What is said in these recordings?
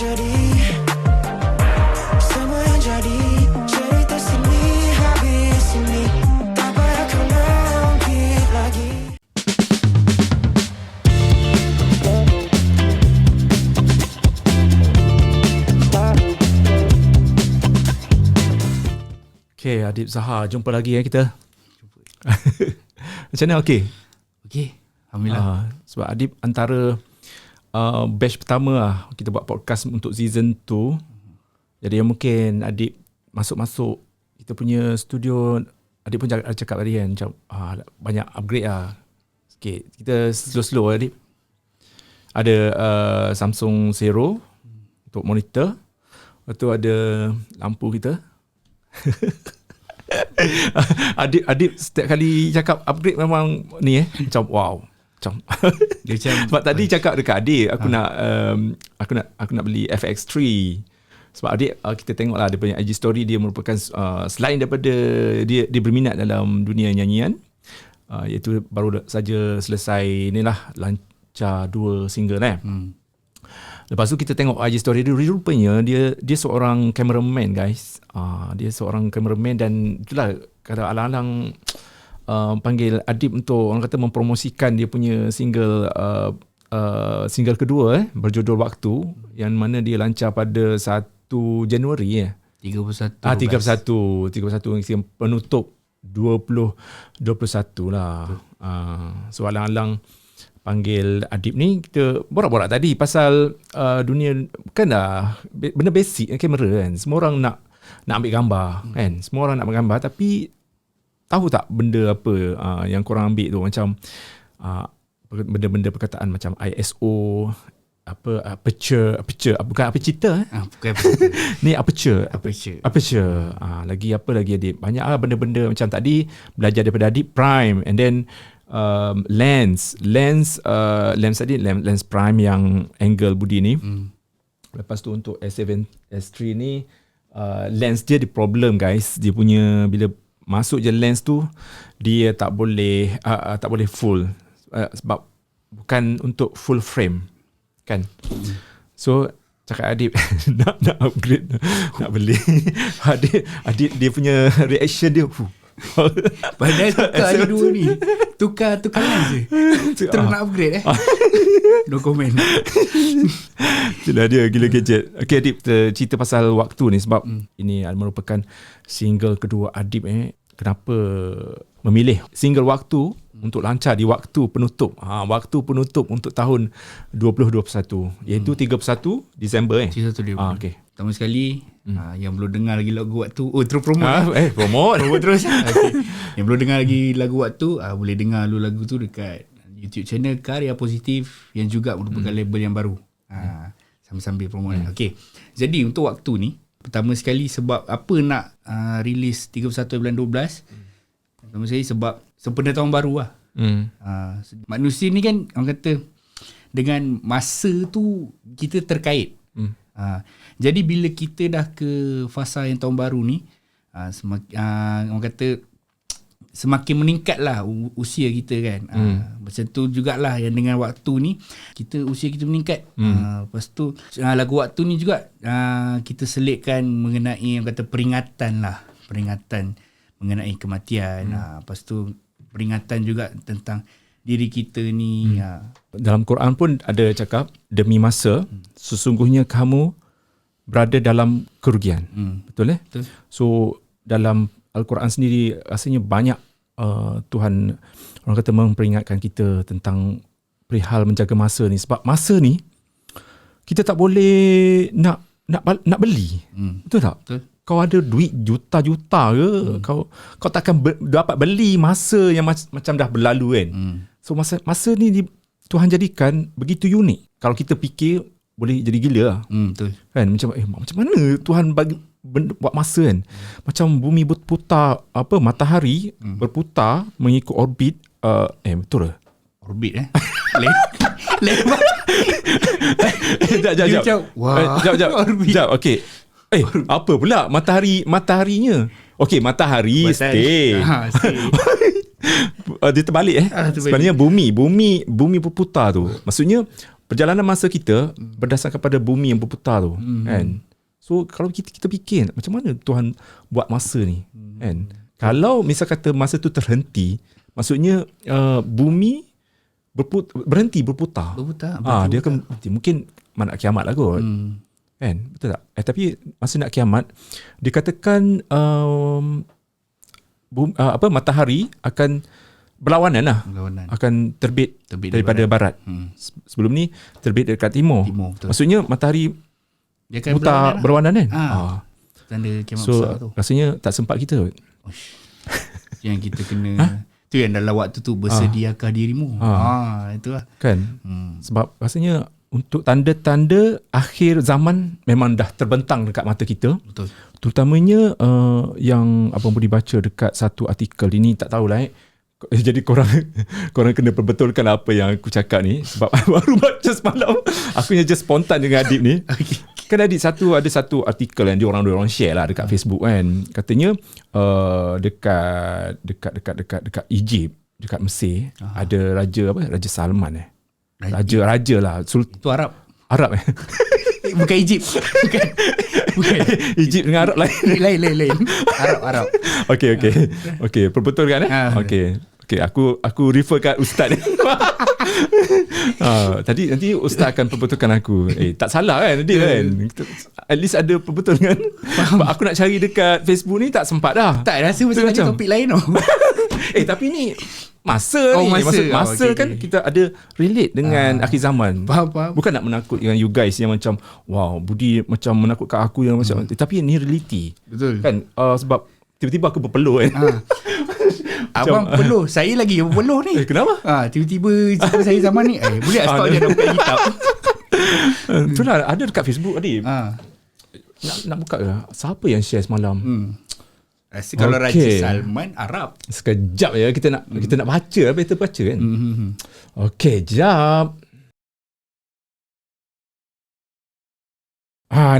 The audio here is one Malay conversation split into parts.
jadi, semua yang jadi, cerita sini habis ini, tak payah kau mengungkit lagi. Okay, Adib Zahar, jumpa lagi kita. Macam mana okey? Okey, alhamdulillah. Sebab Adib antara batch pertama lah kita buat podcast untuk season 2. Jadi mungkin Adib masuk-masuk kita punya studio, Adib pun cakap tadi kan, macam banyak upgrade lah sikit. Kita slow-slow Adib. Ada Samsung Zero untuk monitor. Lepas tu ada lampu kita. Adib setiap kali cakap upgrade memang ni macam wow, macam Dia macam sebab tadi cakap dekat Adib aku nak beli FX3. Sebab Adib kita tengoklah dia punya IG story, dia merupakan selain daripada dia berminat dalam dunia nyanyian, iaitu baru saja selesai inilah lancar 2 single Lepas tu kita tengok IG story dia, rupanya dia seorang cameraman guys. Dia seorang cameraman dan itulah kalau alang-alang panggil Adib untuk orang kata mempromosikan dia punya single kedua berjudul Waktu, yang mana dia lancar pada 1 Januari 31 penutup 2021 lah. So alang-alang panggil Adib ni, kita borak-borak tadi pasal dunia, kan dah benda basic kamera kan. Semua orang nak ambil gambar kan. Semua orang nak ambil gambar, tapi tahu tak benda apa yang korang ambil tu, macam benda-benda perkataan macam ISO, aperture bukan apa cerita bukan apa. ni aperture. Lagi apa lagi Adib? Banyak lah benda-benda macam tadi belajar daripada Adib, prime, and then lens tadi lens prime yang angle budi ni. Lepas tu untuk S7 S3 ni lens dia ada problem guys. Dia punya bila masuk je lens tu, dia tak boleh full, sebab bukan untuk full frame kan. So cakap Adib nak upgrade, nak beli. Adib dia punya reaction dia Padahal tukar ni dua ni, Tukar lens je. Terus nak upgrade no comment. Itulah dia, gila gadget. Okay Adib, kita cerita pasal Waktu ni sebab ini merupakan single kedua Adib. Kenapa memilih single Waktu untuk lancar di waktu penutup? Waktu penutup untuk tahun 2021, iaitu 31 Disember 31 Disember. Okay. Pertama sekali yang belum dengar lagi lagu Waktu, terus promote promote terus. Okay. Yang belum dengar lagi lagu Waktu, boleh dengar dulu lagu tu dekat YouTube channel Karya Positif, yang juga merupakan label yang baru. Sambil-sambil promote. Okay. Jadi untuk Waktu ni, pertama sekali sebab apa nak release 31 bulan 12. Pertama sekali sebab sempena tahun baru lah. Manusia ni kan, orang kata dengan masa tu kita terkait. Jadi bila kita dah ke fasa yang tahun baru ni, orang kata semakin meningkat lah usia kita kan. Macam tu jugalah yang dengan Waktu ni, usia kita meningkat. Lepas tu lagu Waktu ni juga kita selitkan mengenai orang kata peringatan mengenai kematian. Lepas tu peringatan juga tentang diri kita ni. Dalam Quran pun ada cakap, demi masa sesungguhnya kamu berada dalam kerugian. Betul Betul. So dalam Al-Quran sendiri rasanya banyak Tuhan orang kata memperingatkan kita tentang perihal menjaga masa ni. Sebab masa ni kita tak boleh nak beli. Betul tak? Betul. Kau ada duit juta-juta ke, kau takkan dapat beli masa yang macam dah berlalu kan. So masa ni Tuhan jadikan begitu unik. Kalau kita fikir boleh jadi gila lah. Betul. Kan macam mana Tuhan bagi buat masa kan. Macam bumi berputar, matahari berputar mengikut orbit. Betul lah. Orbit Sekejap. Okay. Apa pula mataharinya? Okay, matahari stay. Dia terbalik terbalik. Sebenarnya bumi berputar tu. Maksudnya perjalanan masa kita berdasarkan pada bumi yang berputar tu, kan. So kalau kita fikir macam mana Tuhan buat masa ni, kan. Kalau misal kata masa tu terhenti, maksudnya bumi berhenti berputar. Dia akan mungkin nak kiamat lah kot. Kan? Betul tak? Tapi masa nak kiamat, dikatakan matahari akan berlawanan lah. Akan terbit daripada barat. Sebelum ni terbit dekat timur. Maksudnya matahari dia akan berlawanan kan? Tanda kiamat so, besar tu. Rasanya tak sempat kita. Yang kita kena tu yang dalam waktu tu bersediakah dirimu. Itulah. Kan? Sebab rasanya untuk tanda-tanda akhir zaman memang dah terbentang dekat mata kita. Betul. Terutamanya yang Abang Budi baca dekat satu artikel ini, tak tahulah jadi korang kena perbetulkan apa yang aku cakap ni, sebab baru baca semalam. Aku je spontan dengan Adib ni. Kan Adib ada satu artikel yang diorang share lah dekat Facebook kan. Katanya dekat Egypt, dekat Mesir, ada Raja Salman Raja lah. Itu Arab bukan Egypt. Bukan. Egypt dengan Arab lain. Arab. Okey, perbetulkan Okey, aku refer kat ustaz ni. Nanti ustaz akan perbetulkan aku. Tak salah kan dia kan. At least ada perbetul kan. Aku nak cari dekat Facebook ni tak sempat dah. Tak rasa macam topik lain tau. Tapi ni masa kan kita ada relate dengan akhir zaman. Faham. Bukan nak menakutkan you guys yang macam wow, Budi macam menakutkan aku yang macam tapi ni reality. Betul. Kan sebab tiba-tiba aku berpeluh kan. Abang peluh, saya lagi berpeluh ni. Kenapa? Tiba-tiba cerita saya zaman ni. Boleh stop je nak buka kitab. Itulah ada dekat Facebook tadi. Nak buka ke? Siapa yang share semalam? Rasa kalau Raja Salman Arab. Sekejap ya, kita nak baca apa kita baca kan. Okey, jap.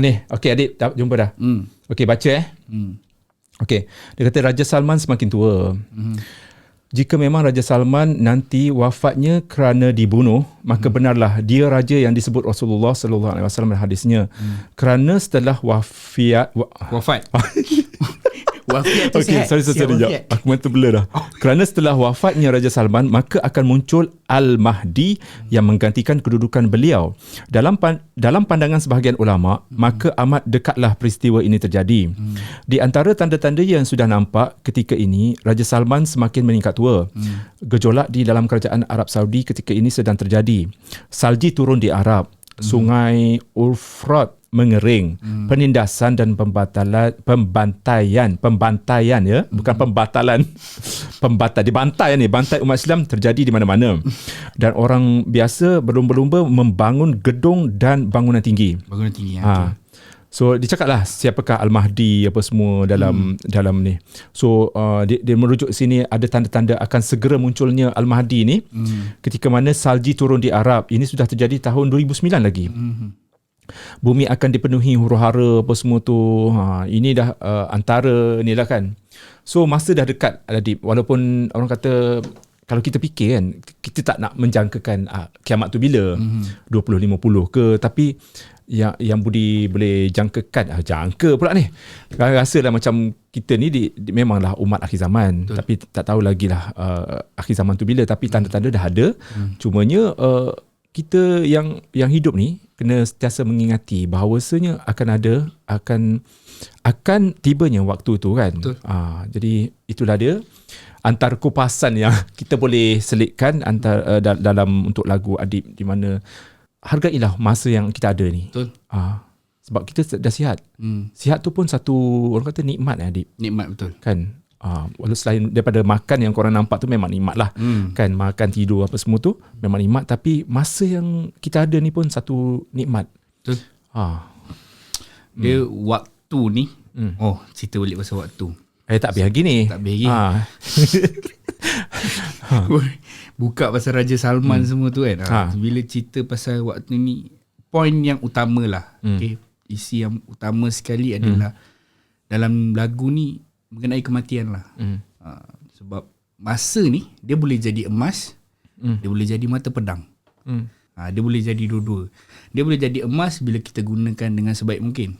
Ni. Okey Adik, jumpa dah. Okey, baca Okey, dia kata Raja Salman semakin tua. Jika memang Raja Salman nanti wafatnya kerana dibunuh, maka benarlah dia raja yang disebut Rasulullah sallallahu alaihi wasallam dalam hadisnya. Kerana setelah wafat Wafiat tu okay, sihat. sorry. Aku mata blur dah. Kerana setelah wafatnya Raja Salman, maka akan muncul Al-Mahdi yang menggantikan kedudukan beliau. Dalam pandangan sebahagian ulama, maka amat dekatlah peristiwa ini terjadi. Di antara tanda-tanda yang sudah nampak ketika ini, Raja Salman semakin meningkat tua. Gejolak di dalam kerajaan Arab Saudi ketika ini sedang terjadi. Salji turun di Arab. Sungai Euphrates mengering, penindasan dan pembantaian ya, bukan pembatalan. Dibantai bantai umat Islam terjadi di mana-mana. Dan orang biasa berlumba-lumba membangun gedung dan bangunan tinggi. So dia cakaplah siapakah Al-Mahdi apa semua dalam ni. So dia merujuk sini ada tanda-tanda akan segera munculnya Al-Mahdi ni ketika mana salji turun di Arab. Ini sudah terjadi tahun 2009 lagi. Bumi akan dipenuhi huru-hara apa semua tu. Ini dah antara ni lah kan. So masa dah dekat Adib. Walaupun orang kata kalau kita fikir kan, kita tak nak menjangkakan kiamat tu bila 2050 ke, tapi yang Budi boleh jangkakan, jangka pula ni, rasa lah macam kita ni memanglah umat akhir zaman. Betul. Tapi tak tahu lagi lah akhir zaman tu bila, tapi tanda-tanda dah ada. Cumanya kita yang hidup ni kena sentiasa mengingati bahawasanya akan tibanya waktu tu kan. Jadi itulah dia antara kupasan yang kita boleh selitkan dalam untuk lagu Adib, di mana hargailah masa yang kita ada ni. Betul. Sebab kita dah sihat. Sihat tu pun satu orang kata nikmat Adib. Nikmat betul. Kan? Walau selain daripada makan yang korang nampak tu memang nikmat lah. Kan, makan, tidur apa semua tu memang nikmat, tapi masa yang kita ada ni pun satu nikmat. Betul. Dia waktu ni cerita balik pasal waktu. Tak habis lagi ni. Buka pasal Raja Salman semua tu kan. Bila cerita pasal waktu ni, poin yang utama lah. Okay, isi yang utama sekali adalah dalam lagu ni mengenai kematian lah. Sebab masa ni dia boleh jadi emas, dia boleh jadi mata pedang. Dia boleh jadi dua-dua. Dia boleh jadi emas bila kita gunakan dengan sebaik mungkin.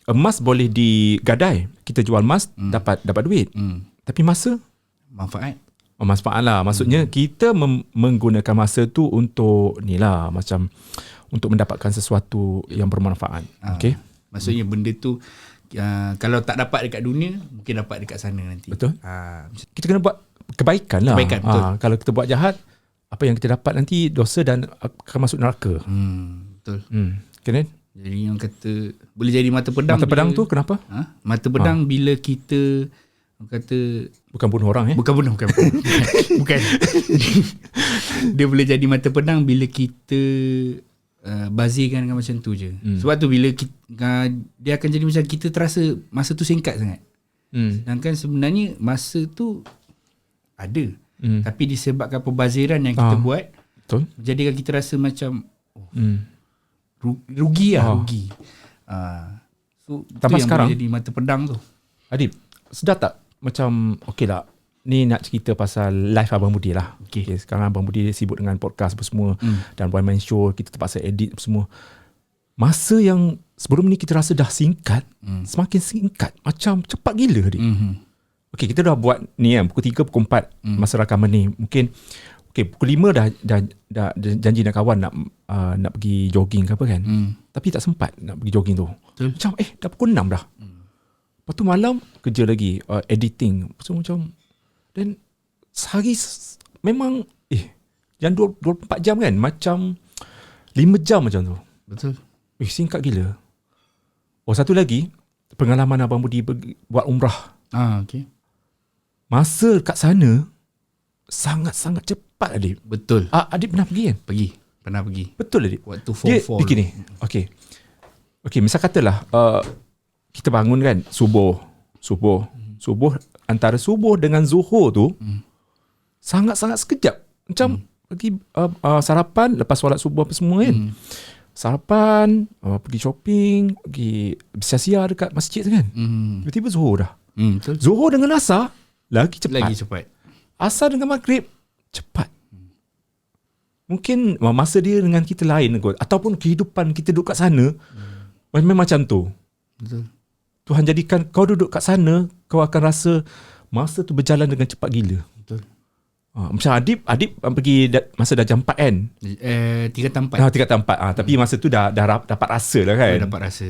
Emas boleh digadai. Kita jual emas dapat duit. Tapi masa Manfaat. manfaat lah. Maksudnya kita menggunakan masa tu untuk ni lah, macam untuk mendapatkan sesuatu yang bermanfaat. Okay. Maksudnya benda tu kalau tak dapat dekat dunia, mungkin dapat dekat sana nanti. Betul. Kita kena buat kebaikan lah. Kebaikan, betul. Kalau kita buat jahat, apa yang kita dapat nanti dosa dan akan masuk neraka. Betul. Kena? Jadi yang kata boleh jadi mata pedang. Mata pedang tu kenapa? Mata pedang bila kita kata Bukan bunuh orang bukan. Bukan. Dia boleh jadi mata pedang bila kita bazirkan dengan macam tu je. Sebab tu bila kita, dia akan jadi macam kita terasa masa tu singkat sangat. Sedangkan sebenarnya masa tu ada. Tapi disebabkan pembaziran yang kita buat, betul, jadikan kita rasa macam rugi. So tu yang sekarang, boleh jadi mata pedang tu. Adib, sedar tak macam okey lah, ni nak cerita pasal live Abang Budi lah. Okay, sekarang Abang Budi sibuk dengan podcast apa semua, dan one man show, kita terpaksa edit apa semua. Masa yang sebelum ni kita rasa dah singkat, semakin singkat, macam cepat gila dia. Okey, kita dah buat ni kan, pukul 3, pukul 4 masa rakaman ni. Mungkin pukul 5 dah janji dengan kawan nak pergi jogging ke apa kan. Tapi tak sempat nak pergi jogging tu. Betul. Macam dah pukul 6 dah. Lepas tu malam kerja lagi, editing. So macam, dan sehari memang yang 24 jam kan, macam 5 jam macam tu. Betul. Singkat gila. Satu lagi, pengalaman Abang Budi buat umrah. Okay. Masa kat sana sangat-sangat cepat, Adib. Betul. Adib pernah pergi kan? Pernah pergi. Betul, Adib. Waktu Dia fall. begini. Okey, misal katalah kita bangun kan subuh antara subuh dengan zuhur tu sangat-sangat sekejap. Macam pergi sarapan, lepas solat subuh apa semua kan. Sarapan, pergi shopping, pergi sia-sia dekat masjid tu kan. Tiba-tiba zuhur dah. Betul. Zuhur dengan asar lagi cepat. Asar dengan maghrib cepat. Mungkin masa dia dengan kita lain kot, ataupun kehidupan kita duduk kat sana memang macam tu. Betul. Tuhan jadikan kau duduk kat sana, kau akan rasa masa tu berjalan dengan cepat gila. Betul. Macam Adib pergi masa dah jam 4 kan? 3 4. Tapi masa tu dah dapat rasa lah kan? Dapat rasa.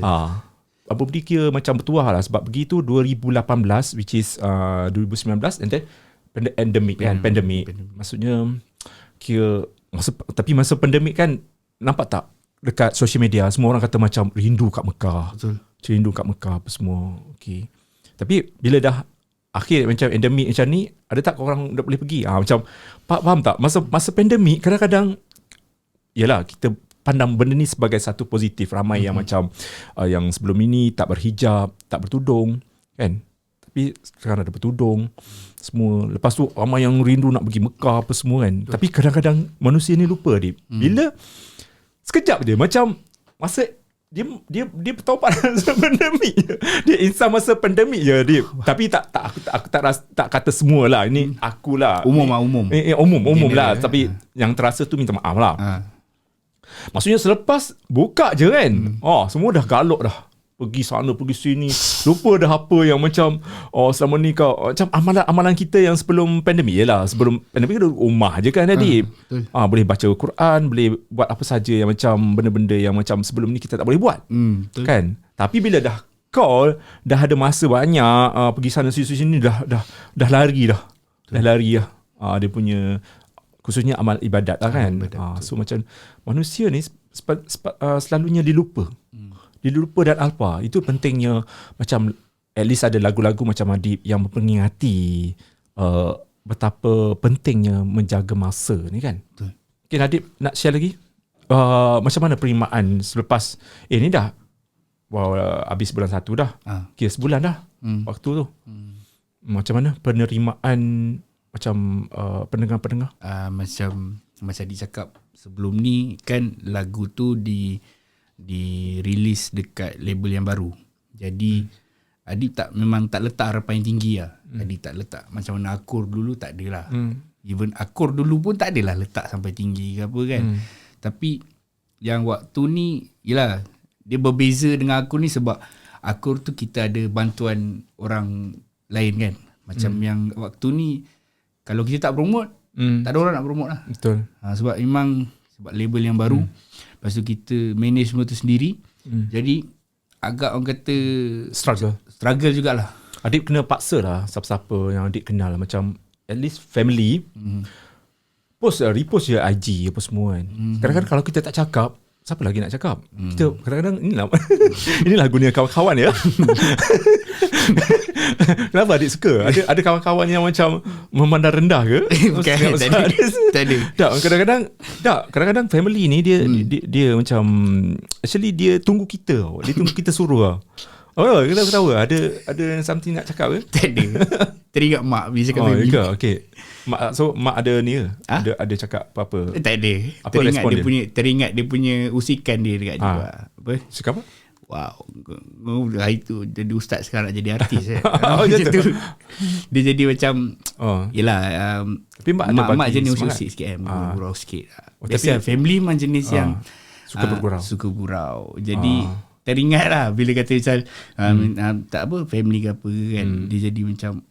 Apa pergi kira macam bertuah lah, sebab pergi tu 2018, which is 2019, and then pandemic. Maksudnya kira tapi masa pandemik kan, nampak tak dekat social media semua orang kata macam rindu kat Mekah. Betul. Rindu kat Mekah apa semua. Okey. Tapi bila dah akhir macam endemik macam ni, ada tak korang dah boleh pergi? Macam faham tak? Masa pandemik kadang-kadang yalah, kita pandang benda ni sebagai satu positif. Ramai yang macam yang sebelum ini tak berhijab, tak bertudung kan. Tapi sekarang ada bertudung semua. Lepas tu ramai yang rindu nak pergi Mekah apa semua kan. Tapi kadang-kadang manusia ni lupa dia. Bila sekejap je, macam masa dia bertaubat masa pandemik. Dia insan masa pandemik je dia. Tapi aku tak kata semualah. Ini akulah. Umum lah. Tapi yang terasa tu minta maaf lah. Maksudnya selepas buka je kan, semua dah galak dah. Pergi sana, pergi sini. Lupa dah apa yang macam selama ni kau macam amalan kita yang sebelum pandemik. Yelah, sebelum pandemik duduk rumah je kan tadi. Boleh baca Quran, boleh buat apa saja yang macam benda-benda yang macam sebelum ni kita tak boleh buat. Kan? Tapi bila dah dah ada masa banyak, pergi sana sini dah lari dah. Dah lari dah. Dia punya khususnya amal ibadat lah kan. So macam manusia ni selalunya dilupa. Dilupa dan alpa. Itu pentingnya macam at least ada lagu-lagu macam Adib yang memperingati betapa pentingnya menjaga masa ni kan. Betul. Okay, Adib nak share lagi macam mana penerimaan selepas ni dah habis bulan 1 dah. Kira sebulan dah waktu tu. Macam mana penerimaan macam pendengar-pendengar? Macam dicakap sebelum ni kan, lagu tu di release dekat label yang baru. Jadi Adik memang tak letak harapan yang tinggi lah. Adik tak letak macam mana akur dulu, tak adalah. Even akur dulu pun tak adalah letak sampai tinggi ke apa kan. Tapi yang waktu ni, yelah, dia berbeza dengan akur ni sebab akur tu kita ada bantuan orang lain kan. Macam yang waktu ni, kalau kita tak promote, tak ada orang nak promote lah. Betul. Sebab label yang baru. Lepas tu kita manage semua tu sendiri. Jadi agak orang kata struggle jugalah. Adik kena paksa lah siapa-siapa yang adik kenal, macam at least family, repost je IG apa semua kan. Kadang-kadang kalau kita tak cakap, siapa lagi nak cakap? Kita kadang-kadang ini lagu ni kawan-kawan ya. Kenapa adik suka? Ada kawan-kawan yang macam memandang rendah ke? Bukan, tak ada. Kadang-kadang family ni dia macam actually dia tunggu kita. Dia tunggu kita suruh lah. Oh, kita tahu ada something nak cakap ke? Tak ada. Teringat mak bila cakap family. Okay. Mak ada ni ke? Ada cakap apa-apa? Tak ada. Apa respon dia? Teringat dia punya usikan dia dekat juga. Apa? Cakap apa? Wow, hari tu jadi ustaz, sekarang nak jadi artis macam tu. Dia jadi macam yelah, tapi mak jenis semangat. usul sikit kan, gurau sikit. tapi Biasa family memang jenis yang suka bergurau. Jadi teringat lah bila kata macam tak apa family ke apa kan, dia jadi macam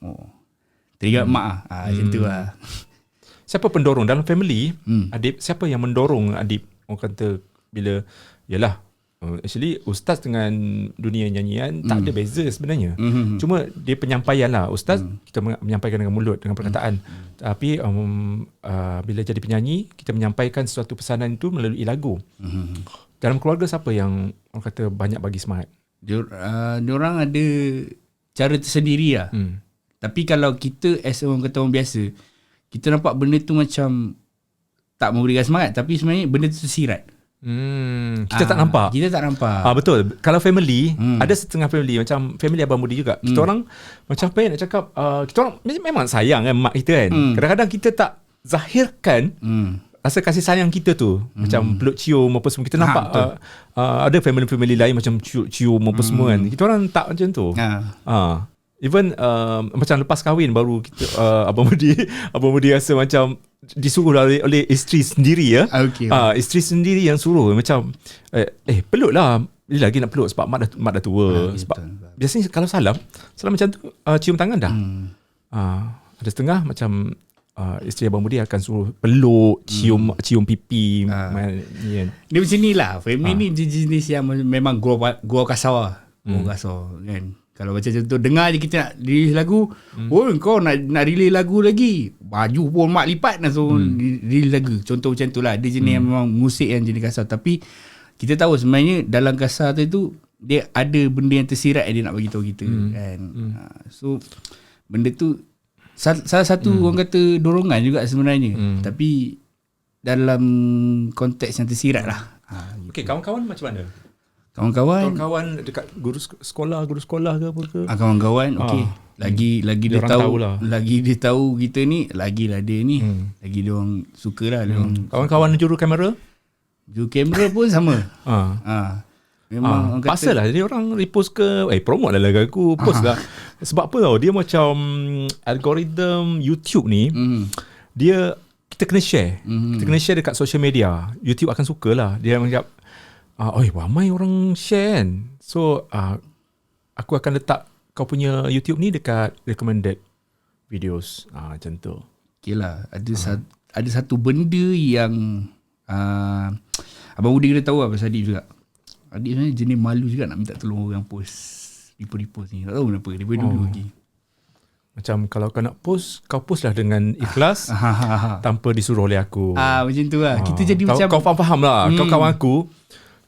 teringat mak macam tu lah. Siapa pendorong dalam family? Adik, siapa yang mendorong adik? Orang kata bila yalah, actually ustaz dengan dunia nyanyian tak ada beza sebenarnya. Cuma dia penyampaian lah. Ustaz kita menyampaikan dengan mulut, dengan perkataan. Tapi bila jadi penyanyi, kita menyampaikan sesuatu pesanan itu melalui lagu. Dalam keluarga siapa yang orang kata banyak bagi semangat? Diorang ada cara tersendiri lah. Tapi kalau kita as orang kata orang biasa, kita nampak benda tu macam tak memberikan semangat, tapi sebenarnya benda tu tersirat. Kita tak nampak. Betul. Kalau family, ada setengah family macam family Abang Budi juga. Kita orang macam apa nak cakap, kita orang memang sayang kan mak kita kan. Kadang-kadang kita tak zahirkan rasa kasih sayang kita tu. Macam peluk cium apa semua. Kita nampak ada family-family lain macam cium apa semua kan. Kita orang tak macam tu. Even macam lepas kahwin baru kita Abang Budi rasa macam disuruh oleh isteri sendiri ya. Isteri sendiri yang suruh macam peluk lah. Dia lagi nak peluk sebab mak dah tua. Sebab biasanya kalau salam macam tu cium tangan dah. Ada setengah macam isteri Abang Budi akan suruh peluk, cium pipi. Dia macam ni lah. Family ni jenis yang memang gua kasar kan. Kalau macam tu dengar je kita nak release lagu, kau nak release lagu lagi, baju pun mak lipat nak suruh release lagu. Contoh macam tu lah. Dia jenis yang memang musik yang jenis kasar. Tapi kita tahu sebenarnya dalam kasar tu dia ada benda yang tersirat yang dia nak bagi tahu kita kan. So benda tu salah satu orang kata dorongan juga sebenarnya. Tapi dalam konteks yang tersirat lah. Okay, kawan-kawan macam mana? Kawan-kawan dekat guru sekolah ke apa ke? Kawan-kawan okey. Lagi dia tahu lah. Lagi dia tahu kita ni, lagilah dia ni. Lagi dia orang sukalah dia orang. Kawan-kawan juru kamera? Juru kamera pun sama. Memang pasal lah jadi orang repost ke promote lah lagu aku, post lah. Sebab apa tau, dia macam algoritma YouTube ni, dia kita kena share. Kita kena share dekat social media. YouTube akan suka lah. Dia macam ramai orang share kan. So aku akan letak kau punya YouTube ni dekat recommended videos. Macam tu. Okay lah. Ada satu benda yang Abang Budi kena tahu lah pasal Adik juga. Adik sebenarnya jenis malu juga nak minta tolong orang post repost ni. Tak tahu kenapa. Dia dulu lagi. Macam kalau kau nak post, kau post lah dengan ikhlas tanpa disuruh oleh aku. Macam tu lah. Kita jadi kau, macam kau faham lah. Kau kawan aku,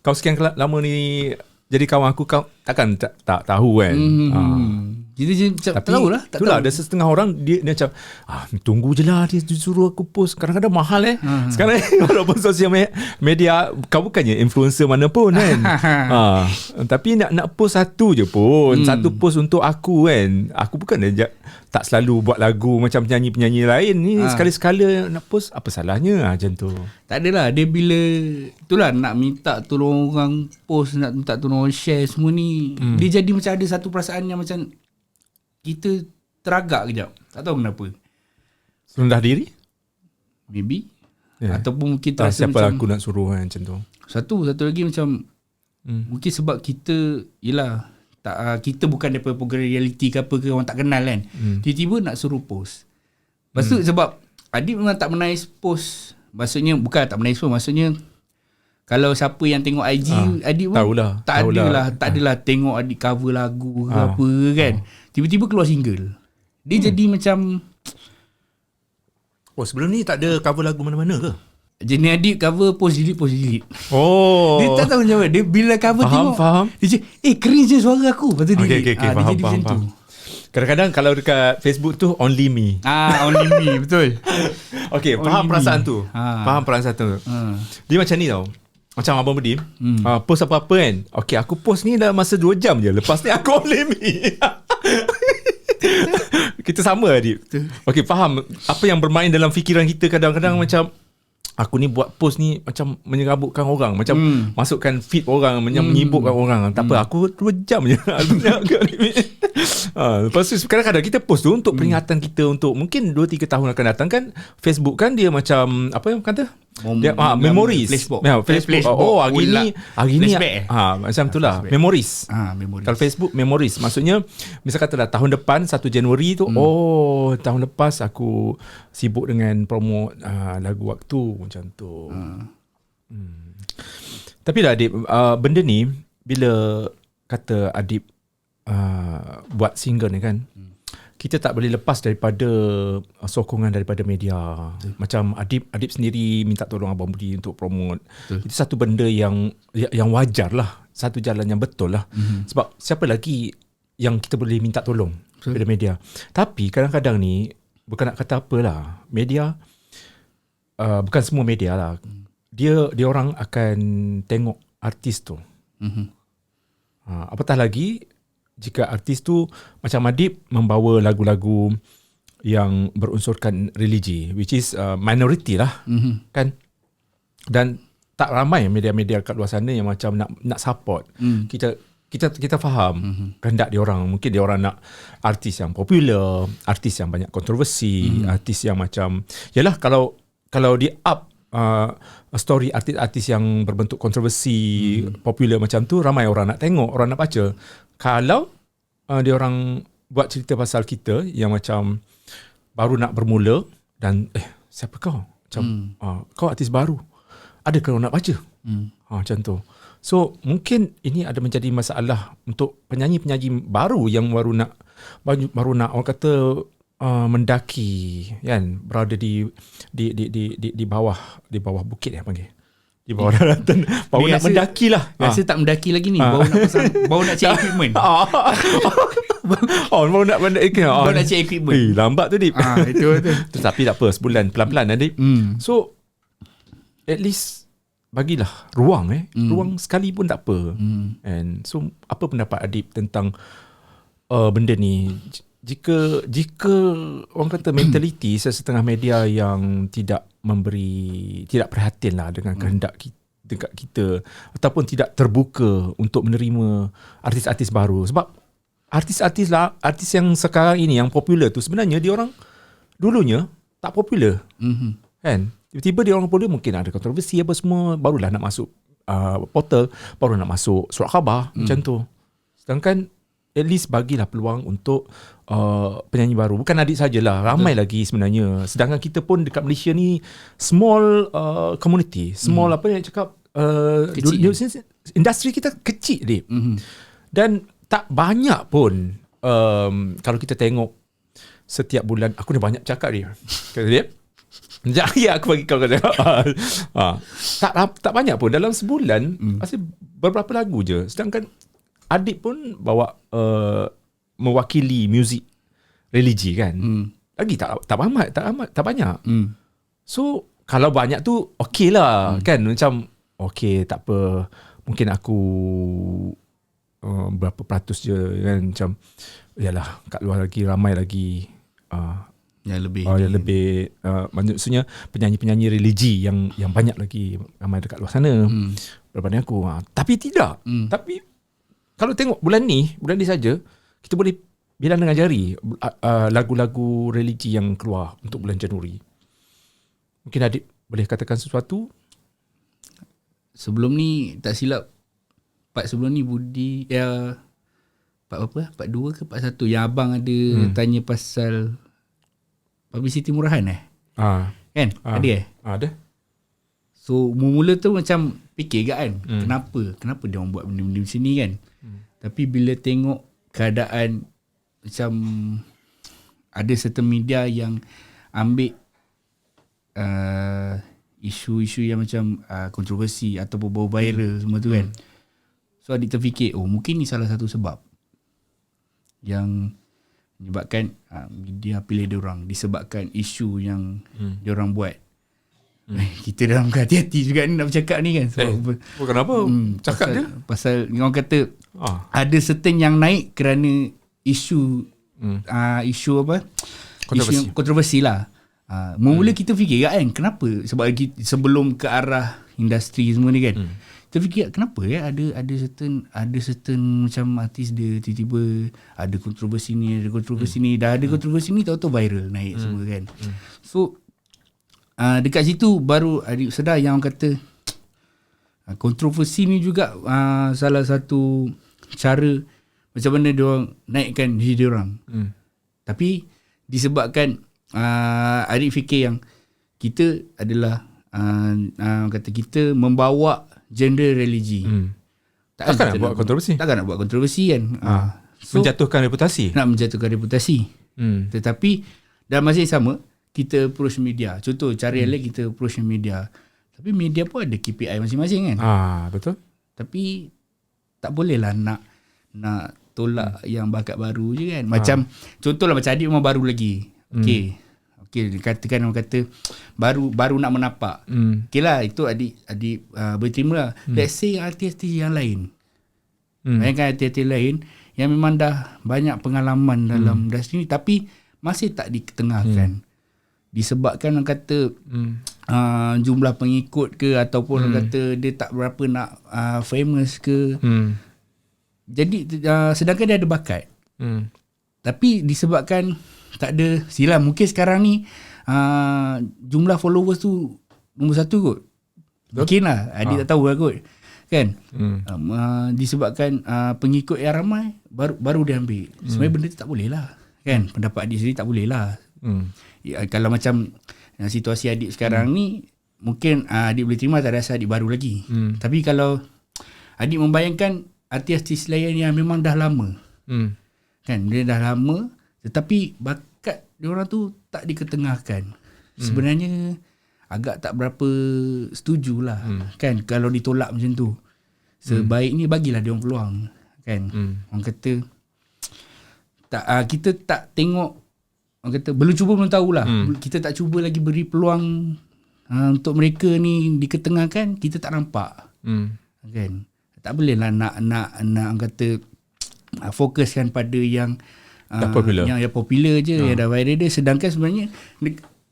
kau sekian lama ni jadi kawan aku, kau takkan tak tahu kan. Kita je tak tahu lah. Itulah ada setengah orang dia macam tunggu je lah dia suruh aku post. Kadang-kadang mahal sekarang walaupun sosial media kau bukannya influencer mana pun kan. Tapi nak post satu je pun. Satu post untuk aku kan. Aku bukan tak selalu buat lagu macam penyanyi-penyanyi lain ni. Sekali-sekala nak post, apa salahnya macam tu. Tak adalah. Dia bila itulah nak minta tolong orang post, nak minta tolong orang share semua ni, ni dia jadi macam ada satu perasaan yang macam kita teragak kejap. Tak tahu kenapa. Rendah diri? Maybe. Ataupun mungkin terasa siapa macam aku nak suruh kan macam tu. Satu lagi macam mungkin sebab kita kita bukan daripada program reality ke apa ke, orang tak kenal kan. Tiba-tiba nak suruh post. Lepas tu sebab Adib memang tak pernah post. Maksudnya bukan tak pernah post, maksudnya kalau siapa yang tengok IG Adib pun tak adalah tengok Adib cover lagu ke apa kan. Tiba-tiba keluar single. Dia jadi macam sebelum ni tak ada cover lagu mana-mana ke? jenis Adib cover post delete. Oh. Dia tak tahu macam mana. Dia bila cover tengok. Faham. Dia cakap, cringe je suara aku. Lepas tu delete. Okay, Dia jadi macam tu. Kadang-kadang kalau dekat Facebook tu only me. Only me. Betul. Okay, faham perasaan tu. Faham perasaan tu. Dia macam ni tau. Macam Abang Bedim post apa-apa kan. Okay, aku post ni dalam masa 2 jam je. Lepas ni aku only me. Kita sama Adib. Okay, faham apa yang bermain dalam fikiran kita kadang-kadang macam aku ni buat post ni macam menyerabutkan orang, macam masukkan feed orang, menyibukkan orang. Tak apa, aku 2 jam je. Lepas tu kadang-kadang kita post tu untuk peringatan kita untuk mungkin 2-3 tahun akan datang kan. Facebook kan dia macam apa yang kata dia memories. Facebook. Hari ni macam tu lah. Memories. Kalau Facebook memories, maksudnya misal katalah tahun depan 1 Januari tu tahun lepas aku sibuk dengan promote lagu waktu macam tu. Tapi lah Adib, benda ni bila kata Adib buat single ni kan, kita tak boleh lepas daripada sokongan daripada media. Macam Adib sendiri minta tolong Abang Budi untuk promote. Itu satu benda yang wajar lah, satu jalan yang betul lah. Sebab siapa lagi yang kita boleh minta tolong daripada media. Tapi kadang-kadang ni bukan nak kata apalah, media bukan semua media lah. Dia orang akan tengok artis tu. Apatah lagi jika artis tu macam Adib membawa lagu-lagu yang berunsurkan religi, which is minority lah, kan. Dan tak ramai media-media kat luar sana yang macam nak support. Kita faham kehendak dia orang. Mungkin dia orang nak artis yang popular, artis yang banyak kontroversi, artis yang macam yalah, kalau di up story artis-artis yang berbentuk kontroversi, popular macam tu, ramai orang nak tengok, orang nak baca. Kalau dia orang buat cerita pasal kita yang macam baru nak bermula dan siapa kau? Macam kau artis baru, adakah orang nak baca? Macam tu. So mungkin ini ada menjadi masalah untuk penyanyi-penyanyi baru yang baru nak orang kata mendaki kan, berada di bawah bukit panggil. Di bawah daratan, baru nak mendaki lah. Rasa tak mendaki lagi ni. Baru nak check equipment. Baru nak mendaki. Baru nak check equipment. Lambat tu Dip. Itu. Tapi tak apa, sebulan pelan-pelan Dip. So at least bagilah ruang ruang sekali pun tak apa. And so apa pendapat Adib tentang benda ni? Jika orang kata mentaliti sesetengah media yang tidak perhatian lah dengan kehendak dekat kita, ataupun tidak terbuka untuk menerima artis-artis baru. Sebab artis yang sekarang ini yang popular tu sebenarnya dia orang dulunya tak popular. Kan? Tiba-tiba dia orang popular, mungkin ada kontroversi apa semua, barulah nak masuk portal, baru nak masuk surat khabar macam tu. Sedangkan at least bagilah peluang untuk penyanyi baru. Bukan Adib sajalah, ramai lagi sebenarnya. Sedangkan kita pun dekat Malaysia ni small community, small apa yang cakap industri kita kecil Dip. Dan tak banyak pun kalau kita tengok setiap bulan, aku dah banyak cakap dia. Kata dia, ya aku bagi kau kata. Tak banyak pun dalam sebulan, masih beberapa lagu je. Sedangkan Adib pun bawa mewakili muzik religi kan. Lagi tak banyak. So kalau banyak tu okey lah kan, macam okey tak apa, mungkin aku berapa peratus je kan, macam yalah kat luar lagi ramai lagi yang lebih maksudnya penyanyi-penyanyi religi yang banyak lagi ramai dekat luar sana daripada aku. Tapi tidak. Tapi kalau tengok bulan ni saja kita boleh bilang dengan jari lagu-lagu religi yang keluar untuk bulan Januari. Mungkin Adib boleh katakan sesuatu? Sebelum ni tak silap part sebelum ni Budi part apa? Part 2 ke part 1 yang abang ada tanya pasal publicity murahan kan? Ada Ada. So mula-mula tu macam fikir kan, kenapa dia orang buat benda-benda macam ni kan. Tapi bila tengok keadaan macam ada certain media yang ambil isu-isu yang macam kontroversi ataupun bau viral semua tu kan. So adik terfikir, mungkin ni salah satu sebab yang menyebabkan media pilih diorang, disebabkan isu yang diorang buat. Kita dalam hati-hati juga ni nak bercakap ni kan. Kenapa? Cakap je. Pasal orang kata ada certain yang naik kerana isu isu apa? Kontroversi lah. Mula kita fikir kan, kenapa? Sebab sebelum ke arah industri semua ni kan, kita fikir kenapa ada certain macam artis dia tiba-tiba ada kontroversi ni, dah ada kontroversi ni tahu-tahu viral naik semua kan. So dekat situ baru adik sedar yang orang kata kontroversi ni juga salah satu cara macam mana diorang naikkan diri diorang. Tapi disebabkan adik fikir yang kita adalah kata kita membawa genre religi. Takkan nak buat kontroversi. Takkan nak buat kontroversi kan. So, menjatuhkan reputasi. Nak menjatuhkan reputasi. Tetapi dalam masa yang sama kita approach media. Contoh cara yang lain kita approach media. Tapi media pun ada KPI masing-masing kan. Betul. Tapi tak boleh lah nak tolak yang bakat baru je kan. Macam contohlah macam adik memang baru lagi. Okey, katakan orang kata baru nak menapak. Okey lah, itu adik boleh terima lah. Let's say artis-artis yang lain. Bayangkan artis-artis lain yang memang dah banyak pengalaman dalam industri ni tapi masih tak diketengahkan. Disebabkan orang kata jumlah pengikut ke ataupun orang kata dia tak berapa nak famous ke. Jadi sedangkan dia ada bakat. Tapi disebabkan tak ada silam. Mungkin sekarang ni jumlah followers tu nombor 1 kot. Mungkin lah. Adik tak tahu lah kot. Kan? Disebabkan pengikut yang ramai baru dia ambil. Sebenarnya benda tu tak boleh lah. Kan? Pendapat adik sendiri tak boleh lah. Kalau macam situasi adik sekarang ni mungkin adik boleh terima tak rasa adik baru lagi. Tapi kalau adik membayangkan artis-artis lain yang memang dah lama. Kan? Dia dah lama tetapi bakat diorang tu tak diketengahkan. Sebenarnya agak tak berapa setujulah. Kan? Kalau ditolak macam tu. Sebaiknya bagilah diorang peluang. Kan? Orang kata kita tak tengok, orang kata belum cuba belum tahulah. Kita tak cuba lagi beri peluang untuk mereka ni diketengahkan, kita tak nampak. Kan? Tak boleh lah nak orang kata fokuskan pada yang yang popular je, yang dah viral dia. Sedangkan sebenarnya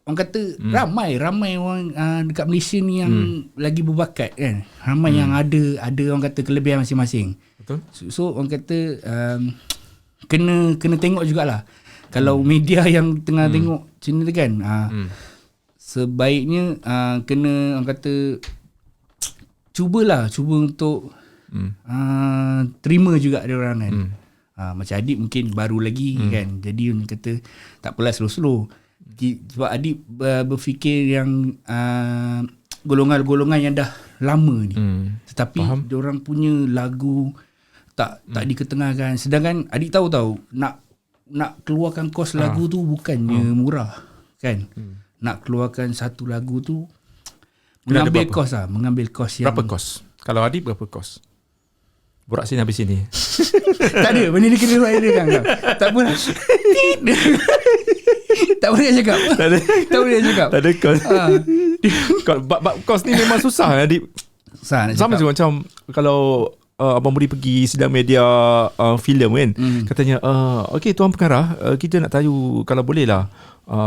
orang kata ramai orang dekat Malaysia ni yang lagi berbakat kan. Ramai yang ada orang kata kelebihan masing-masing. Betul. So orang kata kena tengok jugalah. Kalau media yang tengah tengok channel tu kan, sebaiknya kena orang kata cuba untuk terima juga dia orang kan. Macam adik mungkin baru lagi kan. Jadi orang kata tak apalah slow-slow. Sebab adik berfikir yang golongan-golongan yang dah lama ni. Tetapi dia orang punya lagu tak diketengahkan. Sedangkan adik tahu nak keluarkan kos lagu tu bukannya murah kan. Nak keluarkan satu lagu tu mengambil kos yang berapa kos? Kalau adik berapa kos? Borak sini habis sini. Tak ada, benda ni kena buat dia kan. Tak apa lah. Tak boleh cakap. Tak boleh cakap. Tak ada kos. Bab kos ni memang susah adik. Susah nak sama cakap. juga macam kalau Abang Budi pergi sidang media filem kan. Katanya okey tuan pengarah, kita nak tahu kalau boleh lah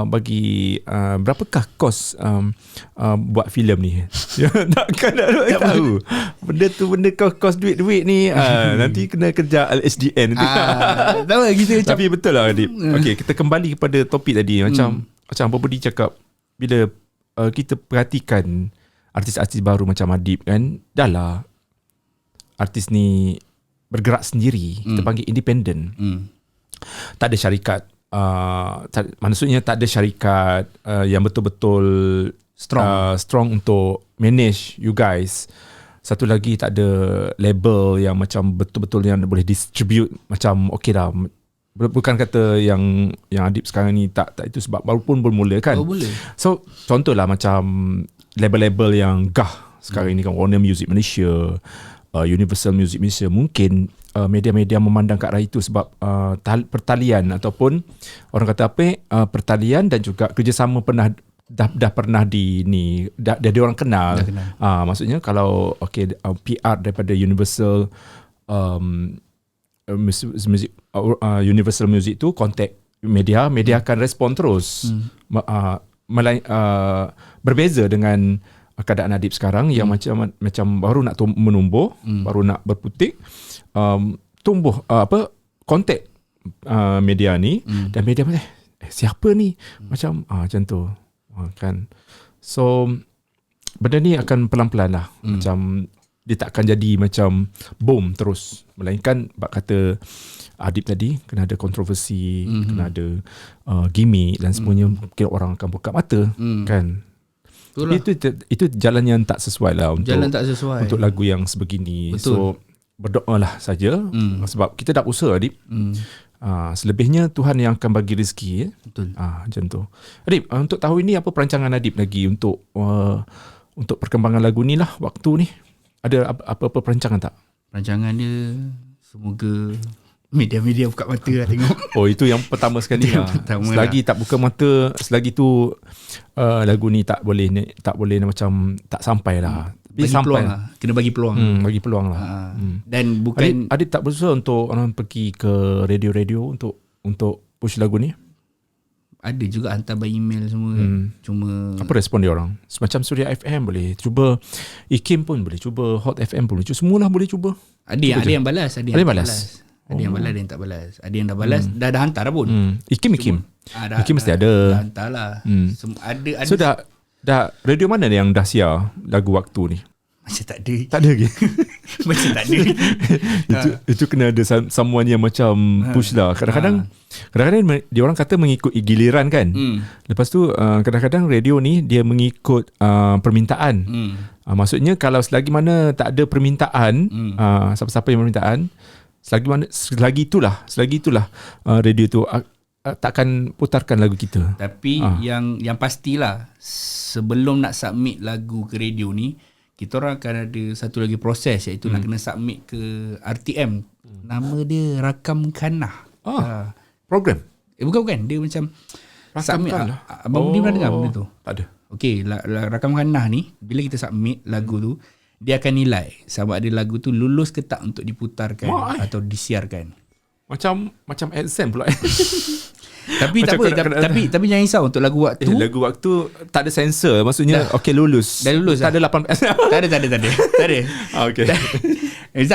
bagi berapakah kos buat filem ni. Takkan nak tahu. Benda tu benda kos duit ni nanti kena kerja LSDN nanti. Tahu tak kita macam Tapi betul lah Adib. Okey, kita kembali kepada topik tadi. Macam Abang Budi cakap, bila kita perhatikan artis-artis baru macam Adib kan, dah lah artis ni bergerak sendiri. Kita panggil independent. Tak ada syarikat. Maksudnya tak ada syarikat yang betul-betul strong untuk manage you guys. Satu lagi, tak ada label yang macam betul-betul yang boleh distribute. Macam okey dah, bukan kata yang Adib sekarang ni tak itu, sebab baru pun bermula kan. boleh. So contohlah macam label-label yang gah sekarang ni kan, Warner Music Malaysia, Universal Music Malaysia, mungkin media-media memandang ke arah itu sebab pertalian ataupun orang kata pertalian dan juga kerjasama dah pernah dah orang kenal. Maksudnya kalau PR daripada Universal Universal Music tu contact media akan respon terus. Berbeza dengan keadaan Adib sekarang yang macam baru nak menumbuh, baru nak berputik, tumbuh kontak media ni, dan media siapa ni, macam tu kan. So benda ni akan pelan-pelan lah. Macam dia tak akan jadi macam boom terus, melainkan bak kata Adib tadi, kena ada kontroversi, kena ada gimmick dan semuanya, mungkin orang akan buka mata kan. Itu jalan yang tak sesuai lah untuk lagu yang sebegini. So berdoa lah saja, sebab kita dah usaha Adib. Selebihnya Tuhan yang akan bagi rezeki. Betul. Macam tu Adib. Untuk tahun ini apa perancangan Adib lagi untuk perkembangan lagu ni lah, waktu ni ada apa-apa perancangan tak? Perancangan dia semoga media-media buka mata lah tengok. Itu yang pertama sekali lah. Selagi tak buka mata, selagi tu lagu ni tak boleh macam tak sampai lah. Bagi peluang lah. Kena bagi peluang. Bagi peluang lah. Dan bukan Adib tak berusaha untuk orang pergi ke radio-radio untuk push lagu ni? Ada juga hantar by email semua. Cuma apa respon dia orang? Semacam Suria FM boleh cuba, IKIM pun boleh cuba, Hot FM pun boleh cuba, semualah boleh cuba. Ada yang balas, ada yang balas. Ada yang balas, ada yang tak balas. Ada yang dah balas, dah hantar dah pun. IKIM IKIM mesti ada. Dah hantar lah. Ada. So dah radio mana yang dah siar lagu waktu ni? Macam tak ada. Tak ada lagi. Macam tak ada. Itu kena ada someone yang macam push lah. Kadang-kadang dia orang kata mengikut giliran kan. Lepas tu kadang-kadang radio ni dia mengikut permintaan. Maksudnya kalau selagi mana tak ada permintaan, siapa-siapa yang permintaan, selagi itulah radio tu takkan putarkan lagu kita. Tapi yang pastilah, sebelum nak submit lagu ke radio ni, kita orang akan ada satu lagi proses, iaitu nak kena submit ke RTM. Nama dia Rakam Khanah. Program? Bukan. Dia macam Rakam submit. Khanah. Abang Budi pernah dengar benda tu? Tak ada. Okey, Rakam Khanah ni, bila kita submit lagu tu, dia akan nilai sama ada lagu tu lulus ke tak untuk diputarkan atau disiarkan. Macam exam pula. Tapi tak apa, tapi jangan risau untuk lagu waktu. Lagu waktu tak ada sensor, maksudnya okey lulus. Dah lulus. Tak ada 8. Tak ada. Okey.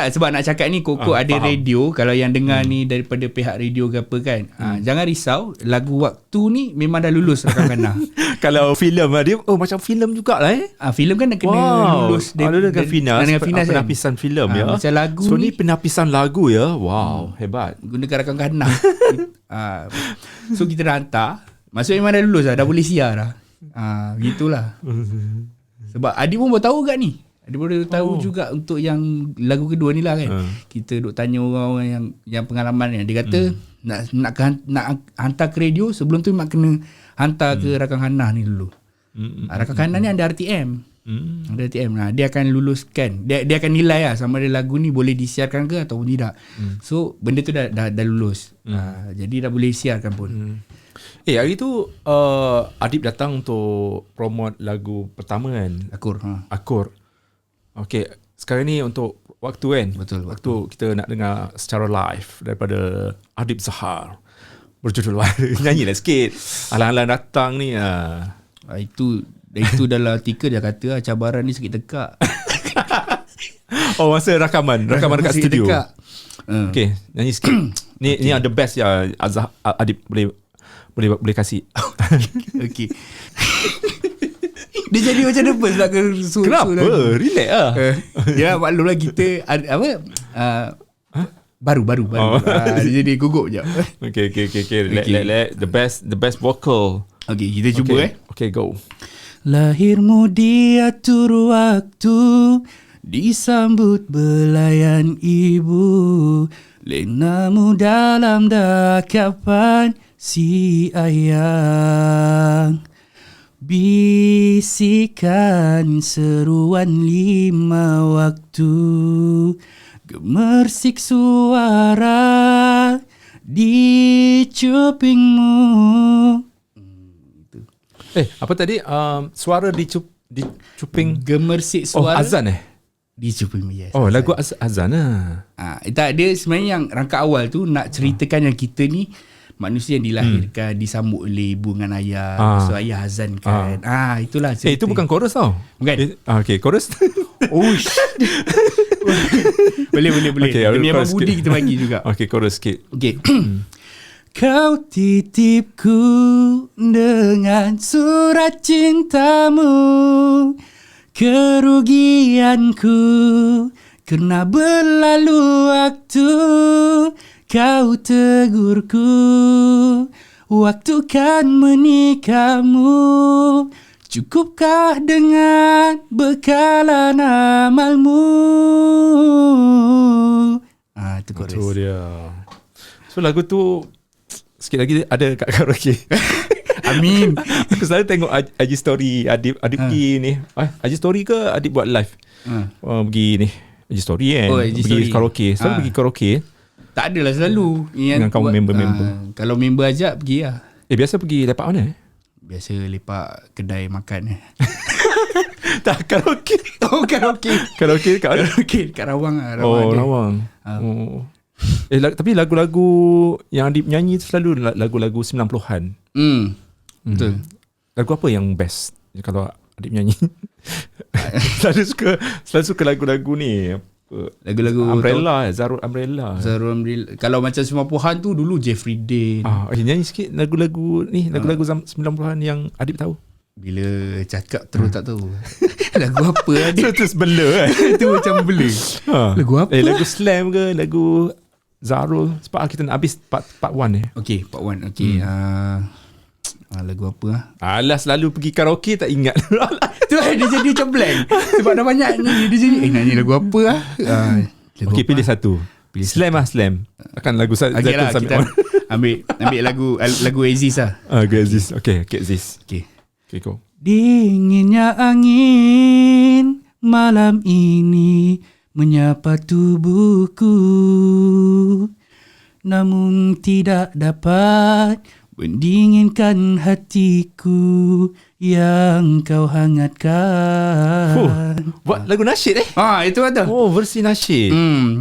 Sebab nak cakap ni Koko ada faham. radio, kalau yang dengar ni daripada pihak radio ke apa kan. Jangan risau, lagu waktu ni memang dah lulus Rakam Khanah. Kalau filem dia macam filem jugalah Filem kan kena lulus dengan Finas penapisan filem ya. Macam lagu so ni penapisan lagu ya. Wow, hebat. Gunakan Rakam Khanah. So kita dah hantar, maksudnya memang dah lulus dah boleh siar dah. Begitulah. Sebab Adib pun baru tahu kat ni. Adib baru tahu juga untuk yang lagu kedua ni lah kan. Kita duk tanya orang yang pengalaman ni. Dia kata nak hantar ke radio, sebelum tu mak kena hantar ke Rakam Khanah ni dulu. Rakam Khanah ni ada RTM. Ada RTM. Dia akan luluskan. Dia akan nilai lah sama ada lagu ni boleh disiarkan ke ataupun tidak. So benda tu dah lulus. Jadi dah boleh siarkan pun. Hari tu Adib datang untuk promote lagu pertama kan, Akur. Akur. Okay, sekarang ni untuk waktu kan. Betul, Waktu kita nak dengar secara live daripada Adib Zahar berjudul nyanyilah sikit. Alang-alang datang ni. Itu dalam artikel dia kata cabaran ni sikit tekak. Oh, masa rakaman dekat Sikit studio. tekak. Okay, nyanyi sikit. Ni yang the best ya Adib boleh kasih. Okay. Dia jadi macam nervous nak ke Kenapa? Relax lah. Ya maklumlah kita baru. Dia jadi gugup je. Okay. Let the best vocal. Okay, kita cuba Okay, go. Lahirmu diatur waktu, disambut belayan ibu, lenamu dalam dakapan si ayang. Bisikan seruan 5 waktu, gemersik suara di cupingmu. Apa tadi? Suara di cuping. Gemersik suara. Azan di cupingmu, yes. Oh, lagu azan lah. Tak ada sebenarnya yang rangka awal tu nak ceritakan yang kita ni manusia yang dilahirkan disambut oleh ibu dengan ayah, so ayah azankan. Itulah cerita. Itu bukan chorus tau. Bukan. Okay, chorus. Uish. boleh. Okay, Demi Abang chorus Budi sikit. kita bagi juga. Okay, chorus sikit. Okay. Kau titipku dengan surat cintamu, kerugianku kerana berlalu waktu. Kau tegurku, waktu kan menikahmu. Cukupkah dengan bekalan amalmu? Itu chorus. Itu dia. So lagu tu sikit lagi ada kat karaoke. Amin. Aku selalu tengok IG story Adib pergi ni. IG story ke Adib buat live? Pergi ni IG story kan. IG pergi story. karaoke. Selalu pergi karaoke. Tak adalah selalu Dengan kamu member-member. Kalau member ajak pergi lah. Biasa pergi lepak mana? Biasa lepak kedai makan. Tak, karaoke. Oh, karaoke. Karaoke kat mana? Karaoke kat Rawang lah. Rawang. Tapi lagu-lagu yang Adib nyanyi tu selalu lagu-lagu 90-an. Betul. Lagu apa yang best kalau Adib nyanyi? selalu suka lagu-lagu ni. Lagu-lagu Umbrella, Zarul Umbrella. Kalau macam 90-an tu dulu Jeffrey Dean. Nyanyi sikit lagu-lagu ni, lagu-lagu 90-an yang Adib tahu. Bila cakap terus tak tahu. Lagu apa Adib? Terus bela kan. Itu macam bela. Lagu apa? Lagu slam ke, lagu Zarul. Sebab kita nak habis part 1 ni. Okay, part 1. Okay. Lagu apa lah? Alah, selalu pergi karaoke tak ingat. Tu dia jadi macam blank. Sebab dah banyak ni. Dia jadi nyanyi lagu apa lah? Okay, pilih satu. Slam lah, slam. Akan lagu okay lah, kita ambil lagu Aziz lah. Aziz. Okay, Aziz. Okay, go. Dinginnya angin malam ini menyapa tubuhku, namun tidak dapat mendinginkan hatiku yang kau hangatkan. Buat lagu nasyid Itu ada. Oh, versi nasyid.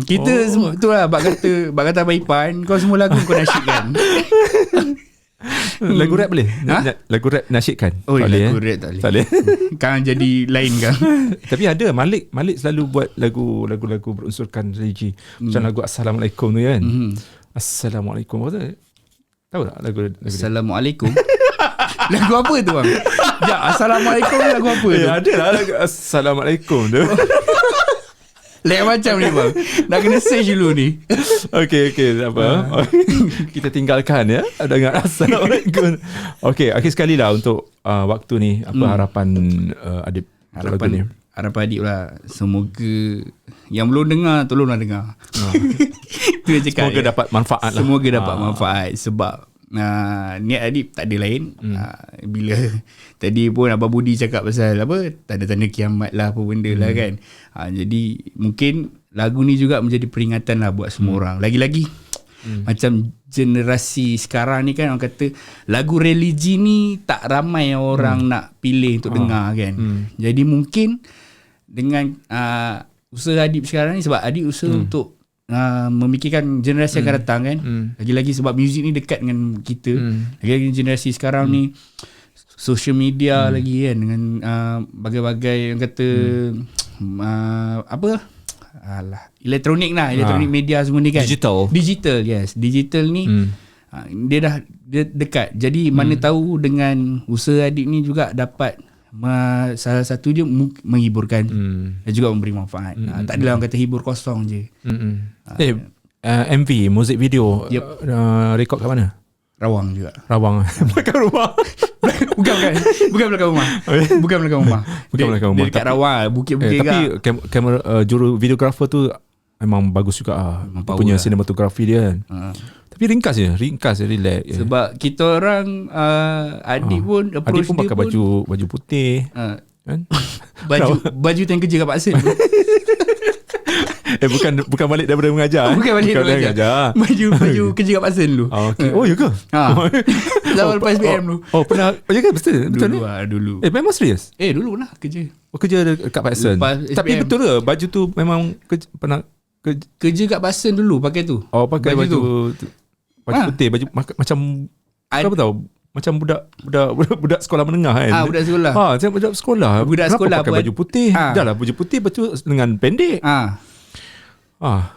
Kita semua tu lah bak kata Abang Ipan, kau semua lagu kau nasyidkan. Lagu rap boleh? Lagu rap nasyidkan? Oh, tak lagu boleh, rap tak boleh. Tak boleh. Kan jadi lain kan. Tapi ada Malik selalu buat lagu-lagu berunsurkan religi. Macam lagu Assalamualaikum tu kan. Assalamualaikum. Apa tu? Tahu tak lagu Assalamualaikum. Lagu apa tu bang? Assalamualaikum lagu apa tu? Ada lah lagu Assalamualaikum tu. Lain macam ni bang. Nak kena search dulu ni. Okay, tak apa. Kita tinggalkan ya dengan Assalamualaikum. Okay, akhir sekali lah untuk waktu ni. Apa harapan Adib? Harapan Adib lah. Semoga yang belum dengar, tolonglah dengar. Semoga dapat manfaat lah. Semoga dapat manfaat. Sebab niat Adib tak ada lain. Bila tadi pun Abang Budi cakap pasal apa, tanda-tanda kiamat lah, apa benda lah kan. Jadi mungkin lagu ni juga menjadi peringatan lah buat semua orang. Lagi-lagi macam generasi sekarang ni kan, orang kata lagu religi ni tak ramai orang nak pilih untuk dengar kan. Jadi mungkin dengan usaha Adib sekarang ni sebab Adib usaha untuk memikirkan generasi akan datang kan. Lagi-lagi sebab muzik ni dekat dengan kita. Lagi-lagi generasi sekarang ni social media lagi kan, dengan bagai-bagai yang kata elektronik media semua ni kan. Digital, yes. Digital ni dia dekat. Jadi mana tahu dengan usaha Adib ni juga dapat salah satu dia menghiburkan dan juga memberi manfaat. Tak adalah orang kata hibur kosong je. MV, muzik video, rekod kat mana? Rawang juga. Rawang. Belakang rumah. Bukan belakang rumah. Bukan belakang rumah. Dia dekat Rawang, bukit-bukit tapi kamera juru videographer tu memang bagus juga dia punya sinematografi dia kan. Tapi ringkas je, relax je. Sebab kita orang Adib pun approach Adib pun pakai baju putih kan. baju yang kerja kat Pak Sen. Bukan balik daripada mengajar. Bukan balik daripada mengajar. Baju kerja kat Pak Sen dulu. Okay. Oh ya ke? Zaman lepas SPM dulu. Pernah. Ya ke? Betul ni? Dulu. Memang serius? Dulu pernah kerja. Kerja dekat Pak Sen. Tapi betul ke baju tu memang pernah kerja kat Pak Sen dulu pakai tu? Pakai baju putih, baju macam apa tahu, macam budak sekolah menengah kan. Budak sekolah. Macam budak sekolah. Budak sekolah pakai baju putih. Dah lah baju putih baju lengan pendek.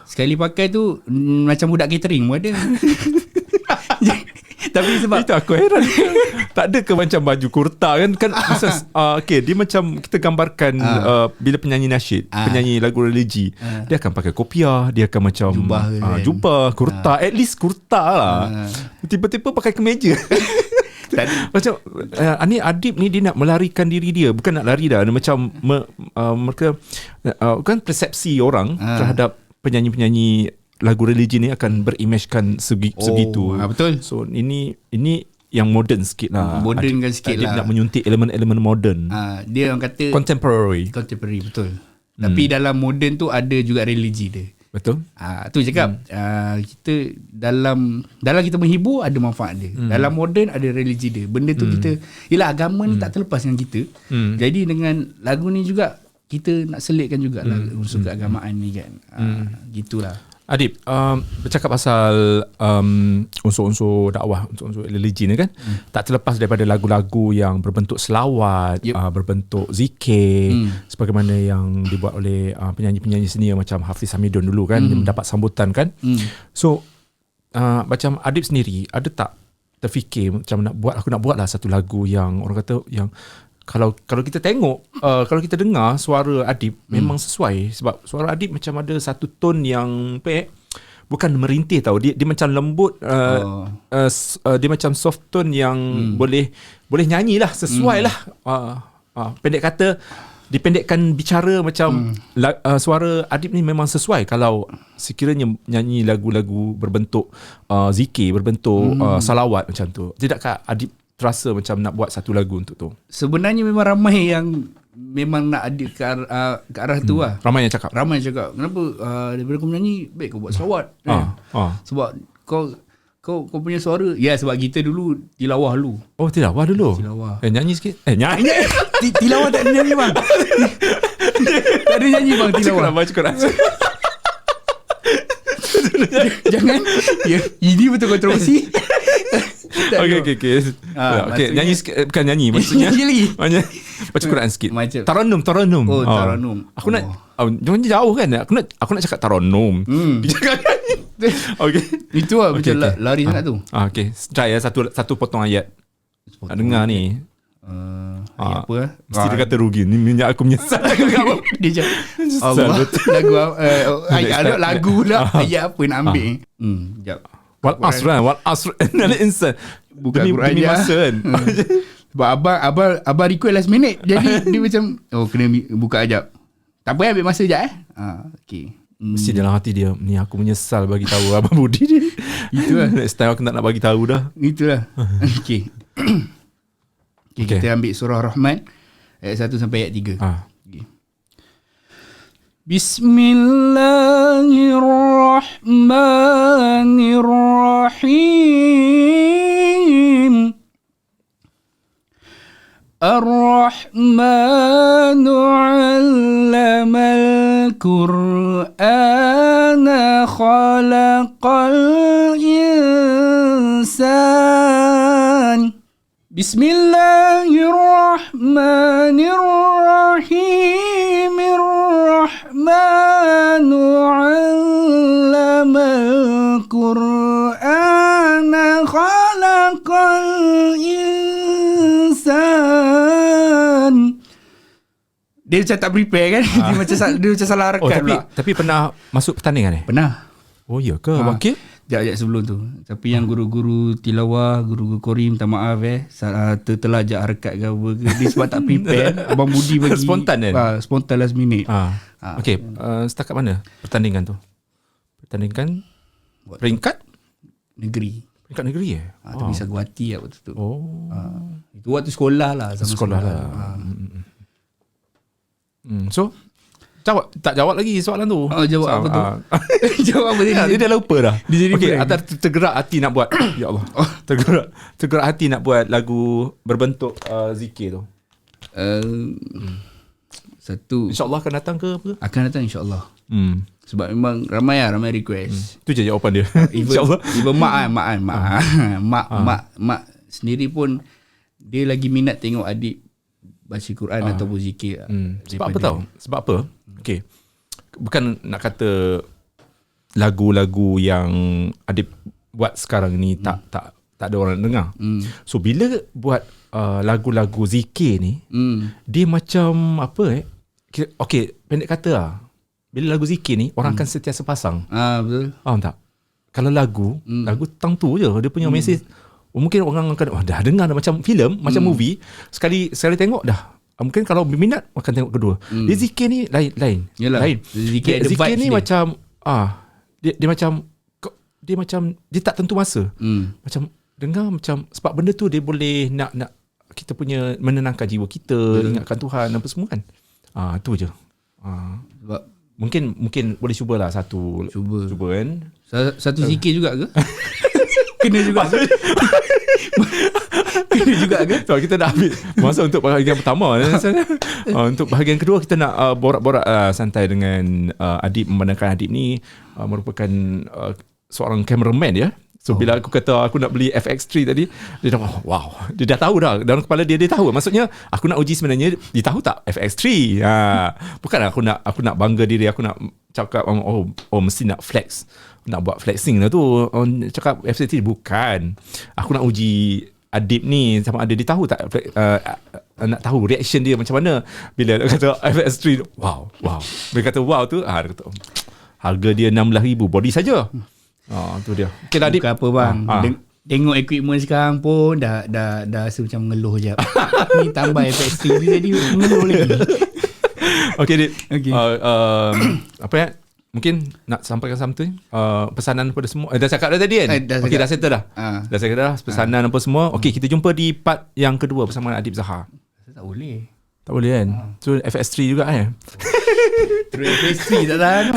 Sekali pakai tu macam budak catering pun ada. Tapi sebab itu aku heran. Tak ada ke macam baju kurta kan okay, dia macam kita gambarkan bila penyanyi nasyid, penyanyi lagu religi, dia akan pakai kopiah, dia akan macam jubah kurta, at least kurta lah. Tiba-tiba pakai kemeja. Macam ni Adib ni dia nak melarikan diri dia, bukan nak lari dah, dia macam mereka kan persepsi orang terhadap penyanyi-penyanyi lagu religi ni akan berimagekan segitu. Betul. So ini yang modern sikit lah. Modernkan sikit lah. Dia nak menyuntik elemen-elemen modern. Dia orang kata Contemporary, betul. Tapi dalam modern tu ada juga religi dia. Betul. Tu cakap kita dalam kita menghibur ada manfaat dia. Dalam modern ada religi dia. Benda tu kita, yelah, agama ni tak terlepas dengan kita. Jadi dengan lagu ni juga kita nak selitkan jugalah unsur keagamaan ni kan. Gitulah. Adib, bercakap pasal unsur-unsur dakwah, unsur-unsur religi ni kan, tak terlepas daripada lagu-lagu yang berbentuk selawat, berbentuk zikir, sebagaimana yang dibuat oleh penyanyi-penyanyi senior macam Hafiz Hamidun dulu kan, yang mendapat sambutan kan. So macam Adib sendiri ada tak terfikir macam aku nak buatlah satu lagu yang orang kata yang kalau kita tengok, kalau kita dengar suara Adib memang sesuai, sebab suara Adib macam ada satu tone yang bukan merintih tau, dia macam lembut, dia macam soft tone yang boleh nyanyilah, sesuai lah. Pendek kata, dipendekkan bicara macam suara Adib ni memang sesuai kalau sekiranya nyanyi lagu-lagu berbentuk zikir, berbentuk salawat macam tu. Tidakkah Adib terasa macam nak buat satu lagu untuk tu? Sebenarnya memang ramai yang memang nak ada ke arah tu lah. Ramai yang cakap kenapa daripada kau menyanyi baik kau buat selawat. Sebab kau punya suara, sebab kita dulu tilawah dulu. Tilawah dulu. Nyanyi sikit. Nyanyi. Tilawah tak ada nyanyi bang. Tak ada nyanyi bang tilawah. Baca Quran. Jangan. Ini betul kontroversi. Okay, nyanyi sikit, bukan nyanyi maksudnya. Nyanyi lagi. Baca Quran sikit. Taranum. Taranum. Aku nak jangan jauh kan. Aku nak cakap taranum. Okay. Itu lah macam lari sangat tu. Okay, try satu potong ayat. Nak dengar ni. Apa mesti dia kata rugi ni, minyak aku menyesal. Dia cakap Allah lagu lah ayat apa nak ambil. Sekejap. Wal asr innal insan, demi masa kan. Sebab abang request last minute, jadi dia macam kena buka ajak. Tak apa, ambil masa sekejap okay. Mesti dalam hati dia, ni aku menyesal bagi tahu Abang Budi ni. Itulah. Next time aku nak bagi tahu dah. Itulah. Okay. Kita ambil surah Rahman ayat 1 sampai ayat 3. Bismillahirrahmanirrahim. الرحمن علم القرآن خلق الإنسان بسم الله الرحمن الرحيم الرحمن علم القرآن خلق الإنسان. Dia macam tak prepare kan? Dia macam salah harakat pula. Tapi pernah masuk pertandingan Pernah. Oh ya ke? Okey. Sekejap sebelum tu. Tapi yang guru-guru tilawah, guru-guru Qori minta maaf tertelajak harakat ke apa ke. Dia sebab tak prepare. Abang Budi bagi Spontan kan? Spontan last minute. Okey, setakat mana pertandingan tu? Pertandingan peringkat negeri. Peringkat negeri Tapi Saguhati lah waktu tu. Itu waktu sekolah lah. Sekolah lah. So tak jawab lagi soalan tu. Jawab apa tu? Jawab apa dia dah lupa dah. Okey, atas tergerak hati nak buat. Ya Allah. Tergerak hati nak buat lagu berbentuk zikir tu. Satu InsyaAllah akan datang ke apa? akan datang insyaAllah. Sebab memang ramai request. Tu je jawapan dia. InsyaAllah. Even mak sendiri pun dia lagi minat tengok adik baca Quran ataupun zikir. Sebab apa tahu? Sebab apa? Okey. Bukan nak kata lagu-lagu yang adik buat sekarang ni tak ada orang dengar. So bila buat lagu-lagu zikir ni, dia macam apa okey, pendek kata lah. Bila lagu zikir ni orang akan sentiasa pasang. Betul. Faham tak? Kalau lagu tang tu je dia punya mesej. Mungkin orang akan dah dengar dah macam filem, macam movie. Sekali tengok dah. Mungkin kalau berminat akan tengok kedua. Dia zikir ni lain. Yalah. Lain. Zikir ni dia. macam dia macam dia tak tentu masa. Macam dengar macam sebab benda tu dia boleh nak kita punya menenangkan jiwa kita, ingatkan Tuhan apa semua kan. Tu je. Sebab mungkin boleh cubalah satu. Cuba kan. Satu zikir juga ke? Kena juga. Kena juga ke? So, kita dah habis masa untuk bahagian pertama. Untuk bahagian kedua kita nak borak-borak santai dengan Adib. Memandangkan Adib ni merupakan seorang cameraman ya. So bila aku kata aku nak beli FX3 tadi, dia dah wow, dia dah tahu dah dalam kepala dia tahu. Maksudnya aku nak uji sebenarnya dia tahu tak FX3. Bukan aku nak bangga diri, aku nak cakap mesti nak flex. Nak buat flexing lah tu. Cakap FX3 bukan. Aku nak uji Adib ni sama ada dia tahu tak, nak tahu reaction dia macam mana bila dia kata FX3. Wow. Bila kata wow tu, dia kata harga dia 16,000 body saja. Tu dia. Okay lah Adib. Bukan apa bang. Tengok equipment sekarang pun dah rasa macam mengeluh je. Ni tambah FX3 jadi mengeluh lagi. Okay Adib. Okay. Apa ya? Mungkin nak sampaikan something, pesanan kepada semua. Dah cakap dah tadi kan? Okay, dah settle dah. Dah settle dah pesanan apa semua. Okay, kita jumpa di part yang kedua bersama Adib Zahar. Tak boleh. Tak boleh kan? So FX3 juga kan? Terus FX3 tak tahan.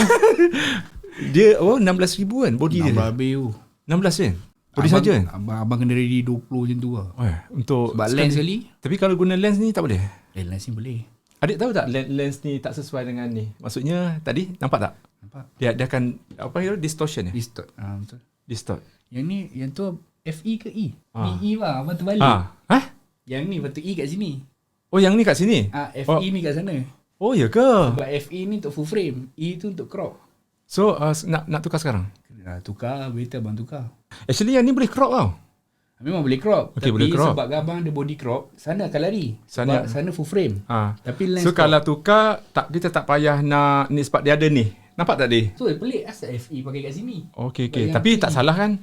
Dia 16,000 kan body dia. 16 kan? Body saja kan? Abang kena ready 20 macam tu lah. Untuk sebab lens sekali. Tapi kalau guna lens ni tak boleh? Lens ni boleh. Adik tahu tak lens ni tak sesuai dengan ni? Maksudnya tadi nampak tak? Nampak. Dia akan apa itu distortion ya? Betul. Distort. Yang ni, yang tu FE ke E? E lah, abang terbalik. Yang ni patut E kat sini. Oh, yang ni kat sini? FE ni kat sana. Oh, ya ke? Sebab FE ni untuk full frame, E tu untuk crop. So, nak tukar sekarang? Tukar, berita abang tukar. Actually, yang ni boleh crop tau. Memang boleh crop. Okay, tapi boleh crop. sebab abang ada body crop, sana akan lari. Sebab sana full frame. Tapi lens so, kalau tukar, dia tak payah nak ni sebab dia ada ni. Nampak tak dia? So, pelik asal FE pakai kat sini. Okay. Tapi tak salah kan?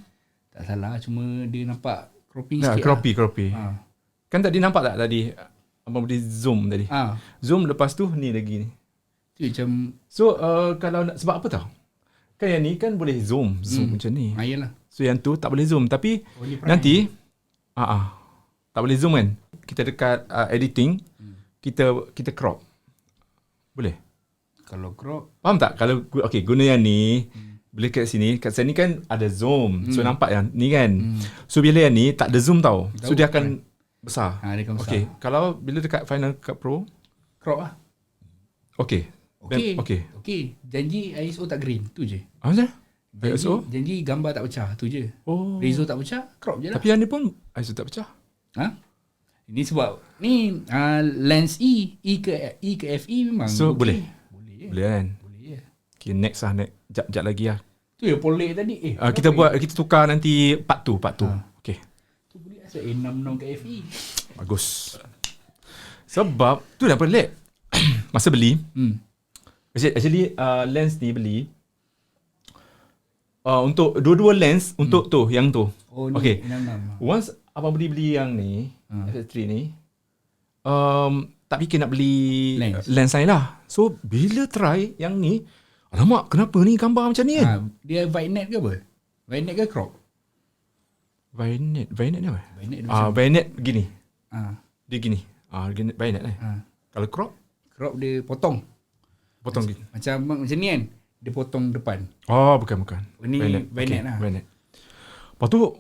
Tak salah, cuma dia nampak cropping sikit. Croppy. lah. Kan tadi nampak tak tadi? Abang boleh zoom tadi. Zoom lepas tu ni lagi ni. Tu macam. So, kalau nak, sebab apa tau? Kan yang ni kan boleh zoom macam ni. Yalah. So yang tu tak boleh zoom. Tapi nanti tak boleh zoom kan. Kita dekat editing, kita crop. Boleh? Kalau crop, faham tak? Kalau guna yang ni, boleh kat sini kan ada zoom. So nampak yang ni kan. So bila yang ni tak ada zoom tau. So dia akan Besar. Dia akan besar. Okay. Kalau bila dekat Final Cut Pro, Crop lah. okay. Okay. Janji ISO tak green, tu je. Macam mana? ISO? Janji gambar tak pecah, tu je. Oh. Rezo tak pecah, crop je lah. Tapi yang ni pun ISO tak pecah. Ini sebab ni lens E ke FE memang So okay. boleh? Boleh je. Boleh kan? Boleh je. Okay, next lah. Jap lagi lah. Tu ya polek tadi. Kita tukar nanti part 2. Okay. Tu boleh asal 66 ke FE. Bagus. Sebab tu dah pelik. Masa beli, actually lens ni beli untuk dua-dua lens untuk tu, yang tu. Oh ni okay. 66. Once abang beli yang ni, FX3 ni, tak fikir nak beli lens lain lah. So bila try yang ni, alamak, kenapa ni gambar macam ni kan? Dia vignette ke apa? Vignette ke crop? Vignette ni apa? Vignette gini. Dia gini. Vignette lah. Kalau crop dia potong gini. macam ni kan, dia potong depan. Oh, bukan. Ini vignette lah. Vignette. Lepas tu,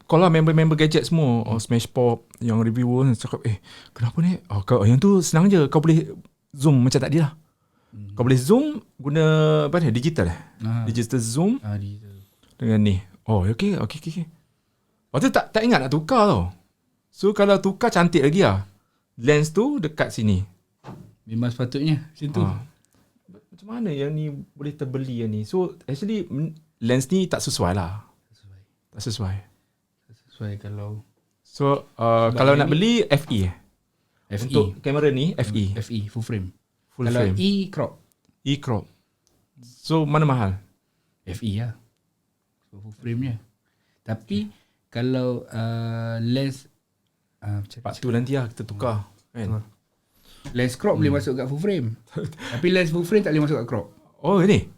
kalau member-member gadget semua, Smash Pop, yang reviewer cakap, kenapa ni? Yang tu senang je, kau boleh zoom macam tadi lah. Kau boleh zoom guna apa ni? Digital digital zoom dengan ni. Oh, okay. Lepas tu tak ingat nak tukar tau. So kalau tukar cantik lagi lah. Lens tu dekat sini. Memang sepatutnya macam tu. Macam mana yang ni boleh terbeli yang ni? So actually lens ni tak sesuai lah. Tak sesuai kalau. So kalau nak beli FE. FE. Untuk kamera ni FE. FE full frame. Full kalau frame. E crop. So mana mahal? FE lah. So full frame je. Tapi kalau lens Part tu nanti lah kita tukar kan. Lens crop boleh masuk kat full frame. Tapi lens full frame tak boleh masuk kat crop. Oh ni.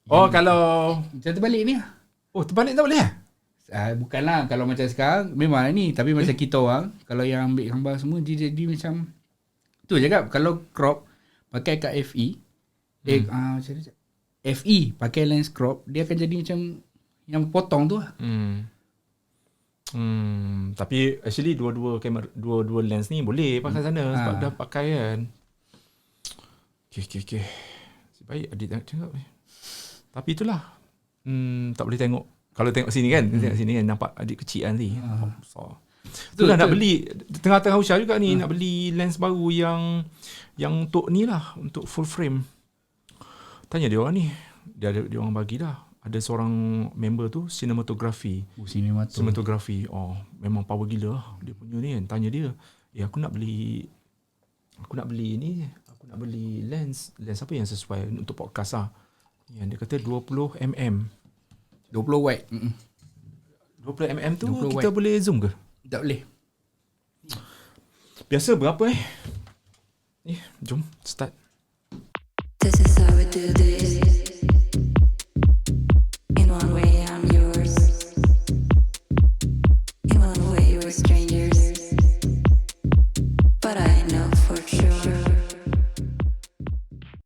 Kalau Macam terbalik ni lah. Terbalik tak boleh Bukanlah kalau macam sekarang memang ni, tapi macam kita orang kalau yang ambil gambar semua dia jadi macam tu je kan. Kalau crop pakai kat FE macam ni, FE pakai lens crop, dia akan jadi macam yang potong tu lah. Tapi actually dua lens ni boleh pakai sana sebab dah pakai kan. Okay. Baik adik tengok. Tapi itulah. Tak boleh tengok. Kalau tengok sini kan, tengok sini kan nampak adik kecil kan nanti. Besar. Itulah nak beli tengah-tengah usaha juga ni nak beli lens baru yang untuk ni lah, untuk full frame. Tanya dia orang ni. Dia orang bagi dah. Ada seorang member tu cinematography. Cinematography. Memang power gila lah dia punya ni kan. Tanya dia, aku nak beli ni. Aku nak beli lens apa yang sesuai untuk podcast lah. Yang dia kata 20mm. 20 wide. 20mm tu 20 kita wide. boleh zoom ke? Tak boleh. Biasa berapa jom start. This is how we do this.